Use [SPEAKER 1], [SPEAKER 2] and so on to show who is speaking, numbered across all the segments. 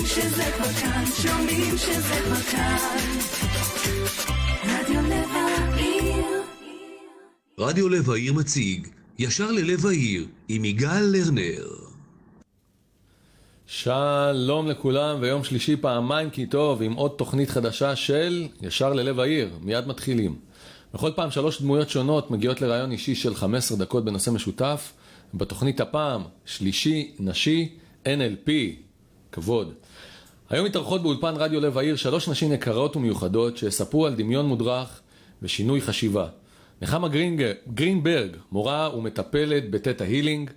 [SPEAKER 1] שזה כבר כאן, שומעים שזה כבר כאן. רדיו לב העיר.
[SPEAKER 2] רדיו לב העיר מציג ישר ללב העיר עם יגאל לרנר.
[SPEAKER 3] שלום לכולם, ויום שלישי פעמיים כי טוב עם עוד תוכנית חדשה של ישר ללב העיר. מיד מתחילים. בכל פעם 3 דמויות שונות מגיעות לרעיון אישי של 15 דקות בנושא משותף. בתוכנית הפעם שלישי נשי NLP, כבוד. היום מתארחות באולפן רדיו לב העיר 3 נשים יקרות ומיוחדות שיספרו על דמיון מודרך ושינוי חשיבה. נחמה גרינברג, מורה ומטפלת בתטא הילינג.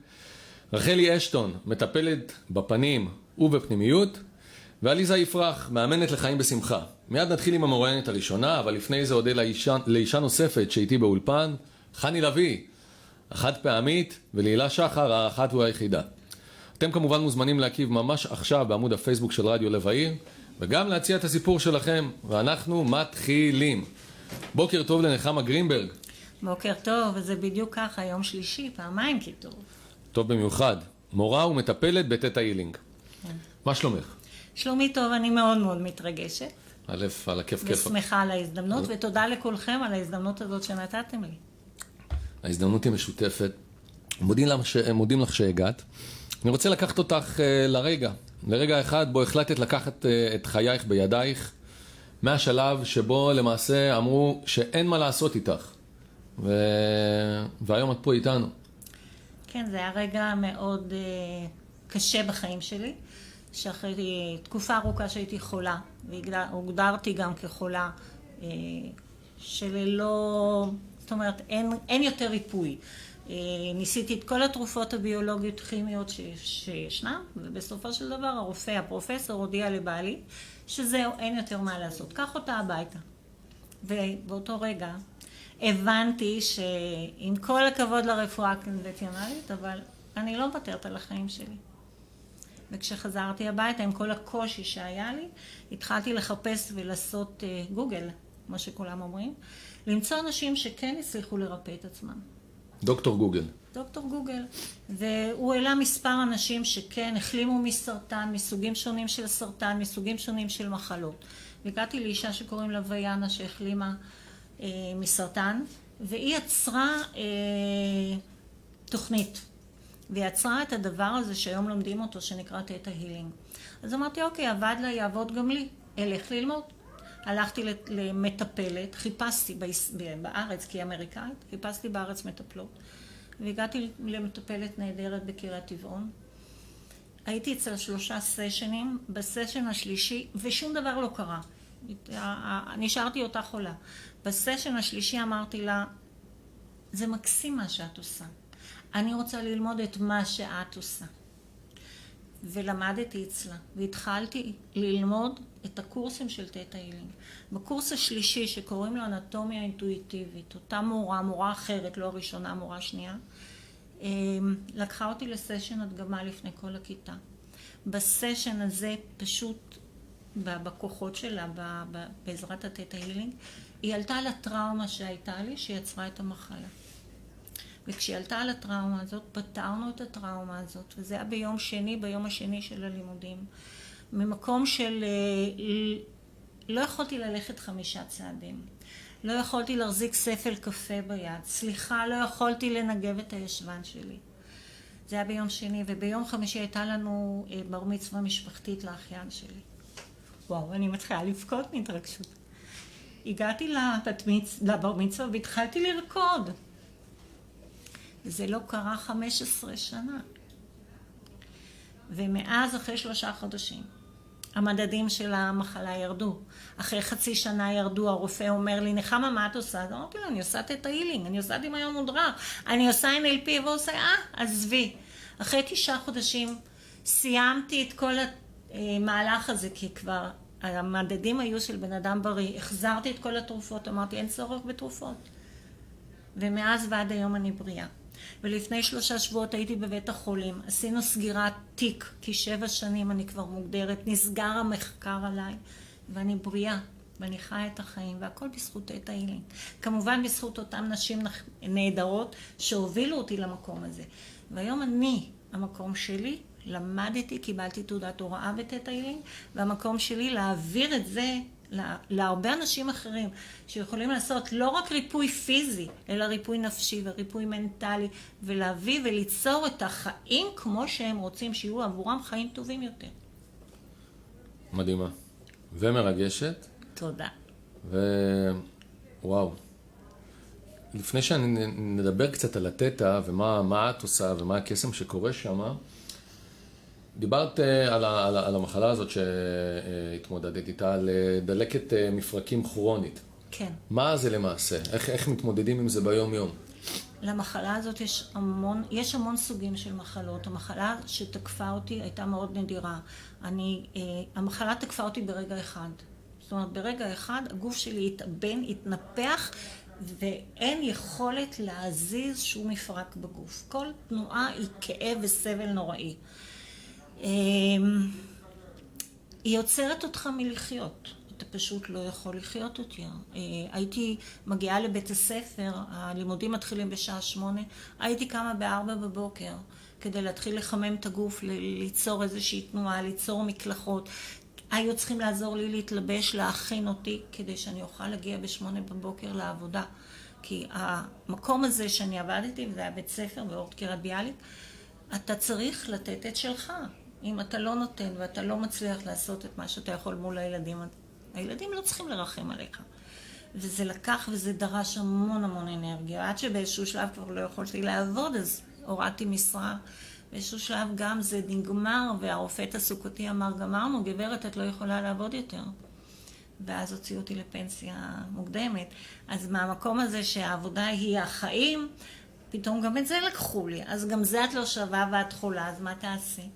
[SPEAKER 3] רחלי אשטון, מטפלת בפנים ובפנימיות. ועליזה יפרח, מאמנת לחיים בשמחה. מיד נתחיל עם המוראיינת הראשונה, אבל לפני זה אודה לאישה נוספת שאיתי באולפן, חני לוי, החד פעמית, ולהילה שחר, האחת והיחידה. אתם כמובן מוזמנים להקיב ממש עכשיו בעמוד הפייסבוק של רדיו לב העיר, וגם להציע את הסיפור שלכם, ואנחנו מתחילים. בוקר טוב לנחמה גרינברג.
[SPEAKER 4] בוקר טוב, וזה בדיוק ככה, יום שלישי, פעמיים כי טוב.
[SPEAKER 3] טוב במיוחד. מורה ומטפלת בתטא הילינג.
[SPEAKER 4] כן.
[SPEAKER 3] מה שלומך?
[SPEAKER 4] שלומי טוב, אני מאוד מאוד מתרגשת.
[SPEAKER 3] א', על הכיף.
[SPEAKER 4] ושמחה על ההזדמנות, ותודה לכולכם על ההזדמנות הזאת שנתתם לי.
[SPEAKER 3] ההזדמנות היא משותפת. מודים לך שהגעת. אני רוצה לקחת אותך לרגע אחד בו החלטת לקחת את חייך בידייך, מהשלב שבו למעשה אמרו שאין מה לעשות איתך. והיום את פה איתנו.
[SPEAKER 4] כן, זה היה רגע מאוד קשה בחיים שלי, שאחרי תקופה ארוכה שהייתי חולה, והוגדרתי גם כחולה, שללא, זאת אומרת, אין יותר ריפוי. ניסיתי את כל התרופות הביולוגיות כימיות שישנם, ובסופו של דבר הרופא, הפרופסור, הודיע לבעלי שזהו, אין יותר מה לעשות. קח אותה הביתה. ובאותו רגע הבנתי שעם כל הכבוד לרפואה הקונבנציונלית, אבל אני לא מוותרת על החיים שלי. וכשחזרתי הביתה עם כל הקושי שהיה לי, התחלתי לחפש ולעשות גוגל, מה שכולם אומרים, למצוא אנשים שכן הצליחו לרפא את עצמם.
[SPEAKER 3] דוקטור גוגל.
[SPEAKER 4] דוקטור גוגל. והוא העלה מספר אנשים שכן החלימו מסרטן, מסוגים שונים של סרטן, מסוגים שונים של מחלות. והגעתי לאישה שקוראים לה ויאנה שהחלימה מסרטן, והיא יצרה תוכנית. והיא יצרה את הדבר הזה שהיום לומדים אותו, שנקרא תטא הילינג. אז אמרתי, אוקיי, עבד לה, יעבוד גם לי. אלך ללמוד. הלכתי למטפלת, חיפשתי בארץ, כי היא אמריקאית, חיפשתי בארץ מטפלות. והגעתי למטפלת נהדרת בקריית טבעון. הייתי אצל 3 סשנים, בסשן השלישי, ושום דבר לא קרה. נשארתי אותה חולה. בסשן השלישי אמרתי לה, זה מקסים מה שאת עושה. אני רוצה ללמוד את מה שאת עושה. ולמדתי אצלה, והתחלתי ללמוד את הקורסים של תטא הילינג. בקורס השלישי שקוראים לו אנטומיה אינטואיטיבית, אותה מורה אחרת, לא הראשונה, מורה שנייה, לקחה אותי לסשן הדגמה לפני כל הכיתה. בסשן הזה פשוט, בכוחות שלה, בעזרת התטא הילינג, היא עלתה על הטראומה שהייתה לי, שיצרה את המחלה. וכשהיא עלתה על הטראומה הזאת, פתרנו את הטראומה הזאת, וזה היה ביום השני של הלימודים. ממקום של לא יכולתי ללכת 5 צעדים, לא יכולתי להחזיק ספל קפה ביד, סליחה, לא יכולתי לנגב את הישבן שלי. זה היה ביום שני, וביום חמישי הייתה לנו בר מצווה משפחתית לאחיין שלי. וואו, אני מתחילה לבכות מהתרגשות. הגעתי לבר מצווה והתחלתי לרקוד. זה לא קרה 15 שנה. ומאז, אחרי 3 חודשים, המדדים של המחלה ירדו. אחרי חצי שנה ירדו, הרופא אומר לי, נחמה, מה את עושה? אז אמרתי לו, אני עושה תטא הילינג, אני עושה דמיון מודרך, אני עושה NLP ועושה, עזבי. אחרי 9 חודשים סיימתי את כל המהלך הזה, כי כבר המדדים היו של בן אדם בריא, החזרתי את כל התרופות, אמרתי, אין צורך בתרופות. ומאז ועד היום אני בריאה. ולפני 3 שבועות הייתי בבית החולים, עשינו סגירת תיק, כי 7 שנים אני כבר מוגדרת, נסגר המחקר עליי, ואני בריאה, ואני חיה את החיים, והכל בזכות תטא הילינג. כמובן בזכות אותם נשים נהדרות שהובילו אותי למקום הזה. והיום אני, המקום שלי, למדתי, קיבלתי תעודת הוראה בתטא הילינג, והמקום שלי להעביר את זה להרבה אנשים אחרים שיכולים לעשות לא רק ריפוי פיזי, אלא ריפוי נפשי וריפוי מנטלי, ולהביא וליצור את החיים כמו שהם רוצים, שיהיו עבורם חיים טובים יותר.
[SPEAKER 3] מדהימה. ומרגשת.
[SPEAKER 4] תודה.
[SPEAKER 3] וואו. לפני שנדבר קצת על התטא ומה את עושה ומה הקסם שקורה שם, דיברת על המחלה הזאת שהתמודדת איתה, על דלקת מפרקים כרונית.
[SPEAKER 4] כן.
[SPEAKER 3] מה זה למעשה? איך מתמודדים עם זה ביום יום?
[SPEAKER 4] למחלה הזאת יש המון סוגים של מחלות. המחלה שתקפה אותי הייתה מאוד נדירה. המחלה תקפה אותי ברגע אחד. זאת אומרת, ברגע אחד הגוף שלי התאבן, התנפח, ואין יכולת להזיז שום מפרק בגוף. כל תנועה היא כאב וסבל נוראי. היא יוצרת אותך מלחיות. אתה פשוט לא יכול לחיות אותי. הייתי מגיעה לבית הספר, הלימודים מתחילים בשעה 8, הייתי קמה ב4 בבוקר כדי להתחיל לחמם את הגוף, ליצור איזושהי תנועה, ליצור מקלחות. היו צריכים לעזור לי להתלבש, להכין אותי, כדי שאני אוכל להגיע ב8 בבוקר לעבודה. כי המקום הזה שאני עבדתי, וזה היה בית ספר באורט קריית ביאליק, אתה צריך לתת את שלך. אם אתה לא נותן ואתה לא מצליח לעשות את מה שאתה יכול מול הילדים, הילדים לא צריכים לרחם עליך. וזה לקח וזה דרש המון המון אנרגיה. עד שבאיזשהו שלב כבר לא יכולתי לעבוד, אז הורדתי משרה. באיזשהו שלב גם זה נגמר, והרופא התעסוקתי אמר, גמרנו, גברת, את לא יכולה לעבוד יותר. ואז הוציאו אותי לפנסיה מוקדמת. אז מהמקום הזה שהעבודה היא החיים, פתאום גם את זה לקחו לי. אז גם זה את לא שווה ואת חולה, אז מה תעשי?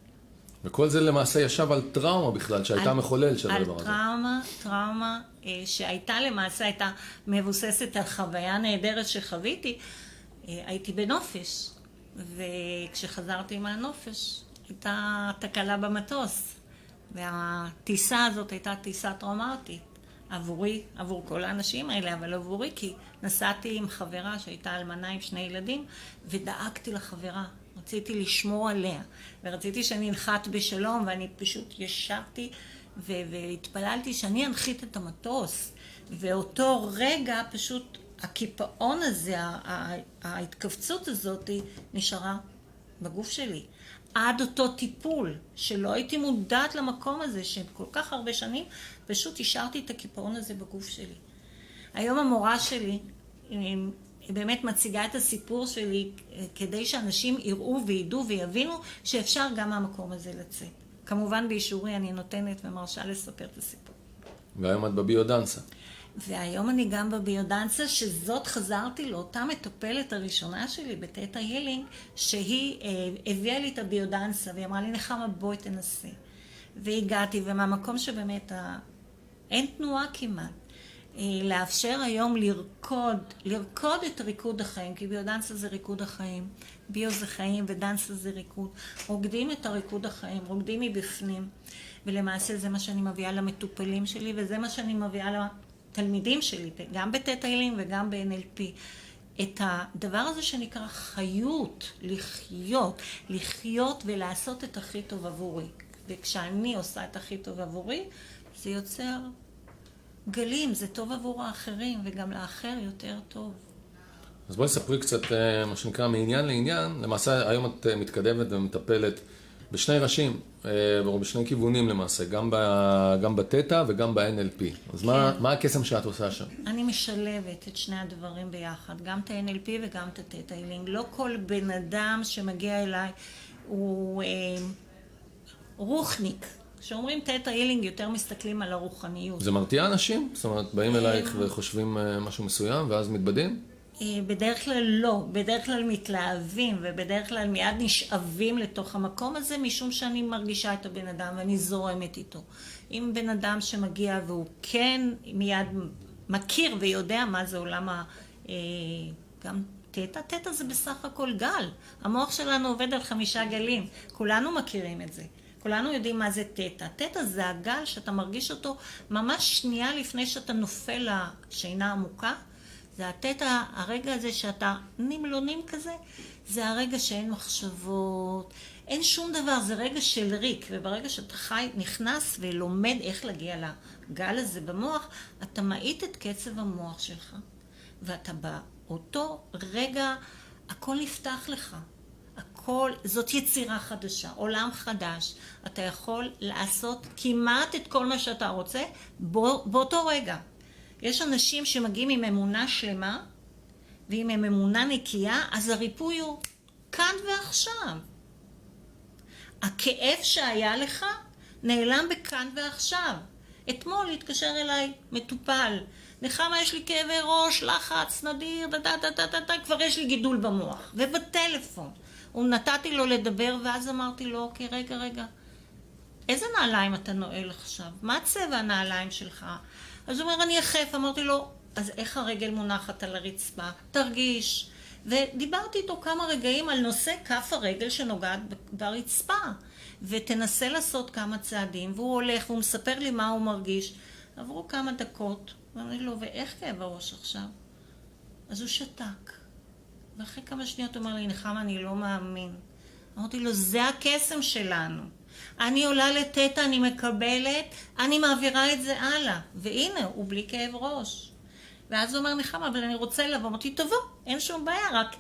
[SPEAKER 3] וכל זה למעשה ישב על טראומה בכלל, שהייתה מחולל של הדבר הזה.
[SPEAKER 4] על טראומה שהייתה למעשה, הייתה מבוססת על חוויה נהדרת שחוויתי. הייתי בנופש, וכשחזרתי מהנופש, הייתה תקלה במטוס. והטיסה הזאת הייתה טיסה טראומטית. עבורי, עבור כל האנשים האלה, אבל עבורי, כי נסעתי עם חברה שהייתה אלמנה עם 2 ילדים, ודאגתי לחברה. רציתי לשמור עליה, ורציתי שאני אנחת בשלום, ואני פשוט ישבתי והתפללתי שאני אנחית את המטוס. ואותו רגע פשוט הקיפאון הזה, ההתכווצות הזאת נשארה בגוף שלי. עד אותו טיפול, שלא הייתי מודעת למקום הזה, שכל כך הרבה שנים, פשוט השארתי את הקיפאון הזה בגוף שלי. היום המורה שלי, היא באמת מציגה את הסיפור שלי כדי שאנשים יראו וידעו ויבינו שאפשר גם מהמקום הזה לצאת. כמובן באישורי אני נותנת ומרשה לספר את הסיפור.
[SPEAKER 3] והיום את בביודנסה.
[SPEAKER 4] והיום אני גם בביודנסה, שזאת חזרתי לאותה מטפלת הראשונה שלי בתטא הילינג, שהיא הביאה לי את הביודנסה והיא אמרה לי, נחמה, בואי תנסי. והגעתי, ומהמקום שבאמת אין תנועה כמעט. לאפשר היום לרקוד את ריקוד החיים, כי ביודנסה זה ריקוד החיים, ביו זה חיים ודנסה זה ריקוד. רוקדים את הריקוד החיים, רוקדים מבפנים, ולמעשה זה מה שאני מביאה למטופלים שלי, וזה מה שאני מביאה לתלמידים שלי, גם בתטא הילינג וגם ב-NLP. את הדבר הזה שנקרא חיות, לחיות ולעשות את הכי טוב עבורי. וכשאני עושה את הכי טוב עבורי, זה יוצר גלים, זה טוב עבור האחרים, וגם לאחר יותר טוב.
[SPEAKER 3] אז בואי ספרי קצת, מה שנקרא, מעניין לעניין. למעשה, היום את מתקדמת ומטפלת בשני ראשים, או בשני כיוונים למעשה, גם בתטא וגם ב-NLP. אז מה הקסם שאת עושה שם?
[SPEAKER 4] אני משלבת את שני הדברים ביחד, גם את ה-NLP וגם את התטא הילינג. לא כל בן אדם שמגיע אליי הוא רוחניק. כשאומרים תטא הילינג יותר מסתכלים על הרוחניות.
[SPEAKER 3] זה מרתיע אנשים? זאת אומרת, באים אלייך וחושבים משהו מסוים ואז מתבדים?
[SPEAKER 4] בדרך כלל לא, בדרך כלל מתלהבים ובדרך כלל מיד נשאבים לתוך המקום הזה, משום שאני מרגישה את הבן אדם ואני זורמת איתו. אם בן אדם שמגיע והוא כן מיד מכיר ויודע מה זה עולם גם תטא זה בסך הכל גל. המוח שלנו עובד על 5 גלים, כולנו מכירים את זה. כולנו יודעים מה זה תטא. תטא זה הגל שאתה מרגיש אותו ממש שנייה לפני שאתה נופל לשינה עמוקה. זה התטא, הרגע הזה שאתה נמלונים כזה, זה הרגע שאין מחשבות, אין שום דבר, זה רגע של ריק, וברגע שאתה חי, נכנס ולומד איך להגיע לגל הזה במוח, אתה מאית את קצב המוח שלך, ואתה באותו רגע, הכל נפתח לך. הכל, זאת יצירה חדשה, עולם חדש. אתה יכול לעשות כמעט את כל מה שאתה רוצה באותו רגע. יש אנשים שמגיעים עם אמונה שלמה, ואם הם אמונה נקייה, אז הריפוי הוא כאן ועכשיו. הכאב שהיה לך נעלם בכאן ועכשיו. אתמול התקשר אליי מטופל. נחמה, יש לי כאבי ראש, לחץ, נדיר, כבר יש לי גידול במוח. ובטלפון. נתתי לו לדבר, ואז אמרתי לו, אוקיי, רגע. איזה נעליים אתה נועל עכשיו? מה צבע הנעליים שלך? אז הוא אומר, אני יחף. אמרתי לו, אז איך הרגל מונחת על הרצפה? תרגיש. ודיברתי איתו כמה רגעים על נושא כף הרגל שנוגעת ברצפה. ותנסה לעשות כמה צעדים, והוא הולך והוא מספר לי מה הוא מרגיש. עברו כמה דקות, ואמרתי לו, ואיך כאב הראש עכשיו? אז הוא שתק. ואחרי כמה שניות הוא אומר לי, נחמה, אני לא מאמין. אמרתי לו, זה הקסם שלנו. אני עולה לטטה, אני מקבלת, אני מעבירה את זה הלאה. והנה, הוא בלי כאב ראש. ואז הוא אומר, נחמה, אבל אני רוצה לבוא. אמרתי, תבוא, אין שום בעיה, רק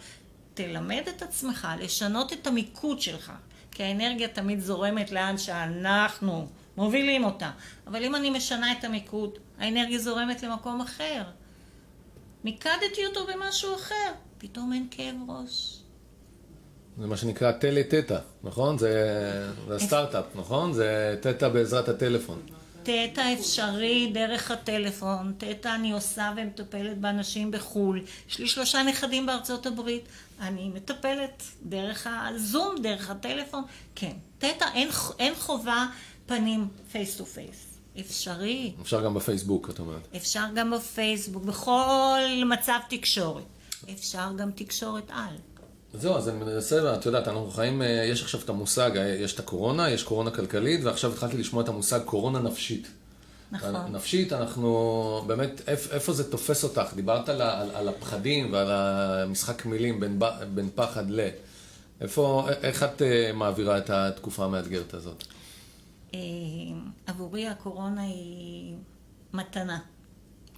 [SPEAKER 4] תלמד את עצמך, לשנות את המיקוד שלך. כי האנרגיה תמיד זורמת לאן שאנחנו מובילים אותה. אבל אם אני משנה את המיקוד, האנרגיה זורמת למקום אחר. מיקדתי אותו במשהו אחר. פתאום אין כאב ראש.
[SPEAKER 3] זה מה שנקרא טלטטה, נכון? זה הסטארט-אפ, נכון? זה טטה בעזרת הטלפון.
[SPEAKER 4] טטה אפשרי דרך הטלפון. טטה אני עושה ומטפלת באנשים בחול. יש לי 3 נכדים בארצות הברית. אני מטפלת דרך הזום, דרך הטלפון. כן, טטה אין חובה פנים פייס טו פייס. אפשרי.
[SPEAKER 3] אפשר גם בפייסבוק, את אומרת.
[SPEAKER 4] אפשר גם בפייסבוק, בכל מצב תקשורת. אפשר גם תקשורת על.
[SPEAKER 3] זהו, אז אני מנסה, את יודעת, אנחנו חיים, יש עכשיו את המושג, יש את הקורונה, יש קורונה כלכלית, ועכשיו התחלתי לשמוע את המושג קורונה נפשית.
[SPEAKER 4] נכון.
[SPEAKER 3] נפשית, אנחנו, באמת, איפה זה תופס אותך? דיברת על הפחדים ועל המשחק מילים בין פחד ל... איך את מעבירה את התקופה המאתגרת הזאת?
[SPEAKER 4] עבורי הקורונה היא מתנה.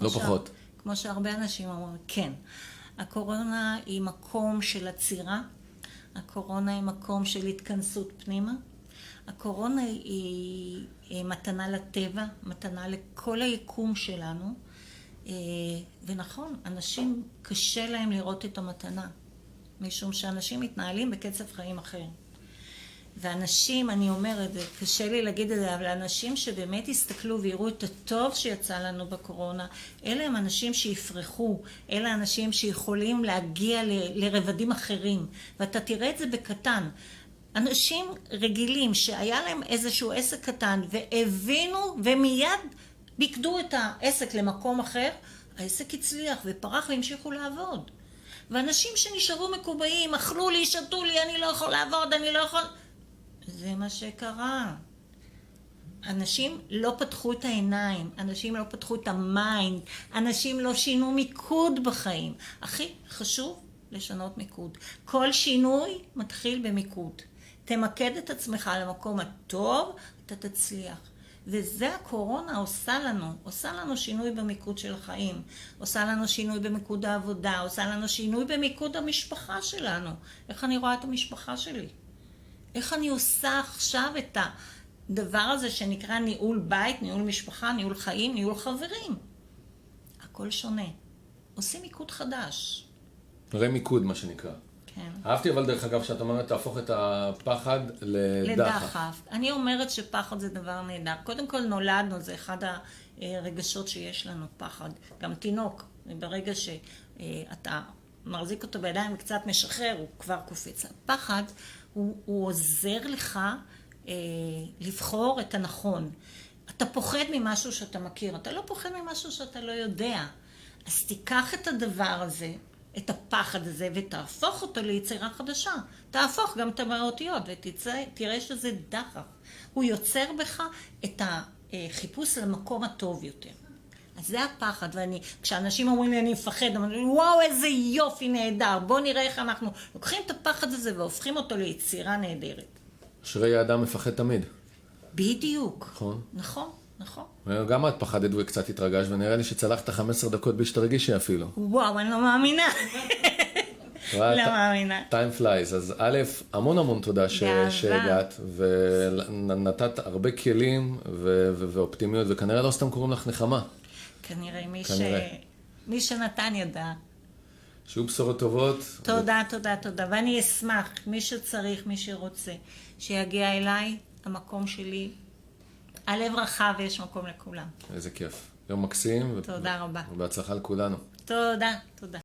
[SPEAKER 3] לא פחות.
[SPEAKER 4] כמו שהרבה אנשים אומרים, כן. הקורונה היא מקום של עצירה, הקורונה היא מקום של התכנסות פנימה, הקורונה היא מתנה לטבע, מתנה לכל היקום שלנו, ונכון, אנשים קשה להם לראות את המתנה, משום שאנשים מתנהלים בקצב חיים אחר. ואנשים, אני אומרת, קשה לי להגיד את זה, אבל אנשים שבאמת יסתכלו ויראו את הטוב שיצא לנו בקורונה, אלה הם אנשים שיפרחו, אלה אנשים שיכולים להגיע לרבדים אחרים, ואתה תראה את זה בקטן. אנשים רגילים שהיה להם איזשהו עסק קטן והבינו ומיד ביקדו את העסק למקום אחר, העסק הצליח ופרח והמשיכו לעבוד. ואנשים שנשארו מקובעים, אכלו לי, שתו לי, אני לא יכול לעבוד, אני לא יכול... זה מה שקרה. אנשים לא פתחו את העיניים, אנשים לא פתחו את המיינד, אנשים לא שינו מיקוד בחיים. הכי חשוב לשנות מיקוד. כל שינוי מתחיל במיקוד. תמקד את עצמך למקום הטוב, אתה תצליח. וזה הקורונה עושה לנו שינוי במיקוד של החיים, עושה לנו שינוי במיקוד העבודה, עושה לנו שינוי במיקוד המשפחה שלנו. איך אני רואה את המשפחה שלי? איך אני עושה עכשיו את הדבר הזה שנקרא ניהול בית, ניהול משפחה, ניהול חיים, ניהול חברים? הכל שונה. עושים מיקוד חדש.
[SPEAKER 3] מיקוד, מה שנקרא.
[SPEAKER 4] כן.
[SPEAKER 3] אהבתי אבל דרך אגב שאת אומרת תהפוך את הפחד לדחף.
[SPEAKER 4] אני אומרת שפחד זה דבר נהדר. קודם כל נולדנו, זה אחד הרגשות שיש לנו, פחד. גם תינוק, ברגע שאתה מחזיק אותו בידיים וקצת משחרר, הוא כבר קופץ. הפחד הוא עוזר לך לבחור את הנכון. אתה פוחד ממשהו שאתה מכיר, אתה לא פוחד ממשהו שאתה לא יודע. אז תיקח את הדבר הזה, את הפחד הזה, ותהפוך אותו ליצירה חדשה. תהפוך גם את האותיות, ותראה שזה דחף. הוא יוצר בך את החיפוש למקום הטוב יותר. אז זה הפחד, כשאנשים אומרים לי אני מפחד, אני אומרים, וואו, איזה יופי נהדר, בוא נראה איך אנחנו לוקחים את הפחד הזה והופכים אותו ליצירה נהדרת.
[SPEAKER 3] אשרי האדם מפחד תמיד.
[SPEAKER 4] בדיוק.
[SPEAKER 3] נכון.
[SPEAKER 4] נכון, נכון.
[SPEAKER 3] גם את פחדת וקצת התרגשת, ונראה לי שצלחת 15 דקות בלי שתרגישי אפילו.
[SPEAKER 4] וואו, אני לא מאמינה. לא מאמינה.
[SPEAKER 3] time flies. אז א', המון תודה שהגעת, ונתת הרבה כלים ואופטימיות, וכנראה לא סתם קוראים לך נחמה.
[SPEAKER 4] כנראה מי שנתן ידע.
[SPEAKER 3] שיהיו בשורות טובות.
[SPEAKER 4] תודה, תודה, תודה. ואני אשמח, מי שצריך, מי שרוצה, שיגיע אליי, המקום שלי. הלב רחב ויש מקום לכולם.
[SPEAKER 3] איזה כיף. יום מקסים.
[SPEAKER 4] תודה רבה.
[SPEAKER 3] ובהצלחה לכולנו.
[SPEAKER 4] תודה, תודה.